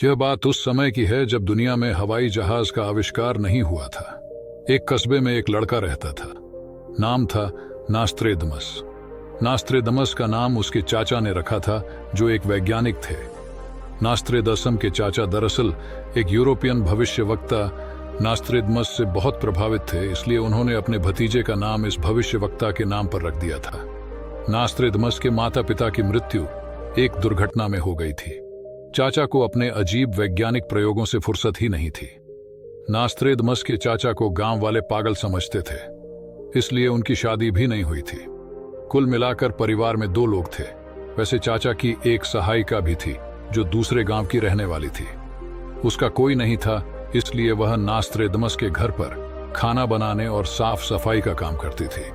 यह बात उस समय की है जब दुनिया में हवाई जहाज का आविष्कार नहीं हुआ था। एक कस्बे में एक लड़का रहता था। नाम था नास्त्रेदमस। नास्त्रेदमस का नाम उसके चाचा ने रखा था, जो एक वैज्ञानिक थे। नास्त्रेदसम के चाचा दरअसल एक यूरोपियन भविष्यवक्ता नास्त्रेदमस से बहुत प्रभावित थे, इसलिए उन्होंने अपने भतीजे का नाम इस भविष्यवक्ता के नाम पर रख दिया था। नास्त्रेदमस के माता पिता की मृत्यु एक दुर्घटना में हो गई थी। चाचा को अपने अजीब वैज्ञानिक प्रयोगों से फुर्सत ही नहीं थी। नास्त्रेदमस के चाचा को गांव वाले पागल समझते थे, इसलिए उनकी शादी भी नहीं हुई थी। कुल मिलाकर परिवार में 2 लोग थे। वैसे चाचा की एक सहायिका भी थी, जो दूसरे गांव की रहने वाली थी। उसका कोई नहीं था, इसलिए वह नास्त्रेदमस के घर पर खाना बनाने और साफ सफाई का काम करती थी।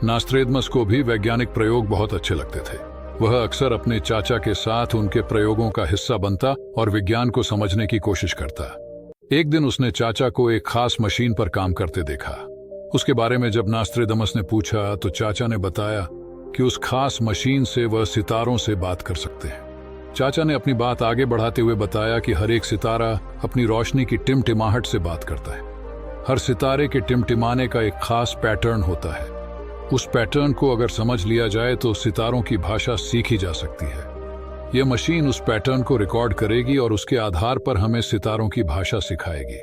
नास्त्रेदमस को भी वैज्ञानिक प्रयोग बहुत अच्छे लगते थे। वह अक्सर अपने चाचा के साथ उनके प्रयोगों का हिस्सा बनता और विज्ञान को समझने की कोशिश करता। एक दिन उसने चाचा को एक खास मशीन पर काम करते देखा। उसके बारे में जब नास्त्रेदमस ने पूछा तो चाचा ने बताया कि उस खास मशीन से वह सितारों से बात कर सकते हैं। चाचा ने अपनी बात आगे बढ़ाते हुए बताया कि हर एक सितारा अपनी रोशनी की टिमटिमाहट से बात करता है। हर सितारे के टिमटिमाने का एक खास पैटर्न होता है। उस पैटर्न को अगर समझ लिया जाए तो सितारों की भाषा सीखी जा सकती है। यह मशीन उस पैटर्न को रिकॉर्ड करेगी और उसके आधार पर हमें सितारों की भाषा सिखाएगी।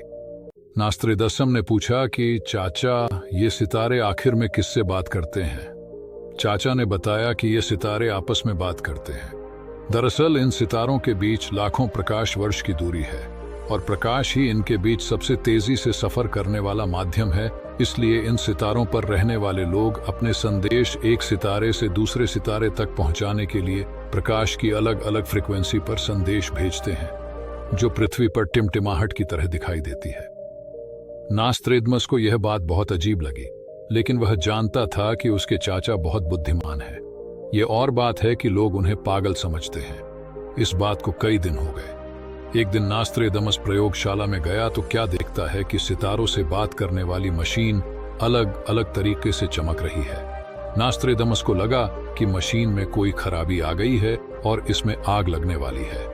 नास्त्रेदसम ने पूछा कि चाचा, ये सितारे आखिर में किससे बात करते हैं? चाचा ने बताया कि ये सितारे आपस में बात करते हैं। दरअसल इन सितारों के बीच लाखों प्रकाश वर्ष की दूरी है और प्रकाश ही इनके बीच सबसे तेजी से सफर करने वाला माध्यम है। इसलिए इन सितारों पर रहने वाले लोग अपने संदेश एक सितारे से दूसरे सितारे तक पहुंचाने के लिए प्रकाश की अलग अलग फ्रीक्वेंसी पर संदेश भेजते हैं, जो पृथ्वी पर टिमटिमाहट की तरह दिखाई देती है। नास्त्रेदमस को यह बात बहुत अजीब लगी, लेकिन वह जानता था कि उसके चाचा बहुत बुद्धिमान है। ये और बात है कि लोग उन्हें पागल समझते हैं। इस बात को कई दिन हो गए। एक दिन नास्त्रेदमस प्रयोगशाला में गया तो क्या देखता है कि सितारों से बात करने वाली मशीन अलग अलग तरीके से चमक रही है। नास्त्रेदमस को लगा कि मशीन में कोई खराबी आ गई है और इसमें आग लगने वाली है।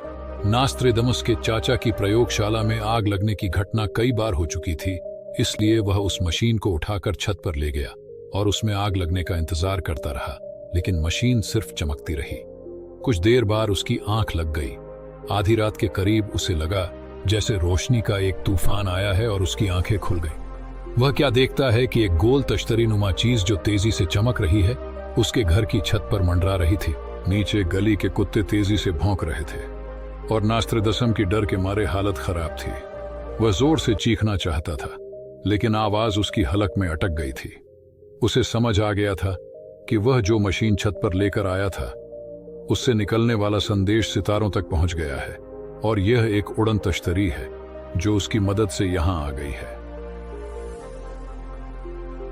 नास्त्रेदमस के चाचा की प्रयोगशाला में आग लगने की घटना कई बार हो चुकी थी, इसलिए वह उस मशीन को उठाकर छत पर ले गया और उसमें आग लगने का इंतजार करता रहा, लेकिन मशीन सिर्फ चमकती रही। कुछ देर बाद उसकी आंख लग गई। आधी रात के करीब उसे लगा जैसे रोशनी का एक तूफान आया है और उसकी आंखें खुल गई। वह क्या देखता है कि एक गोल तश्तरी नुमा चीज जो तेजी से चमक रही है उसके घर की छत पर मंडरा रही थी। नीचे गली के कुत्ते तेजी से भौंक रहे थे और नास्त्रेदसम की डर के मारे हालत खराब थी। वह जोर से चीखना चाहता था, लेकिन आवाज उसकी हलक में अटक गई थी। उसे समझ आ गया था कि वह जो मशीन छत पर लेकर आया था उससे निकलने वाला संदेश सितारों तक पहुंच गया है और यह एक उड़न तश्तरी है जो उसकी मदद से यहां आ गई है।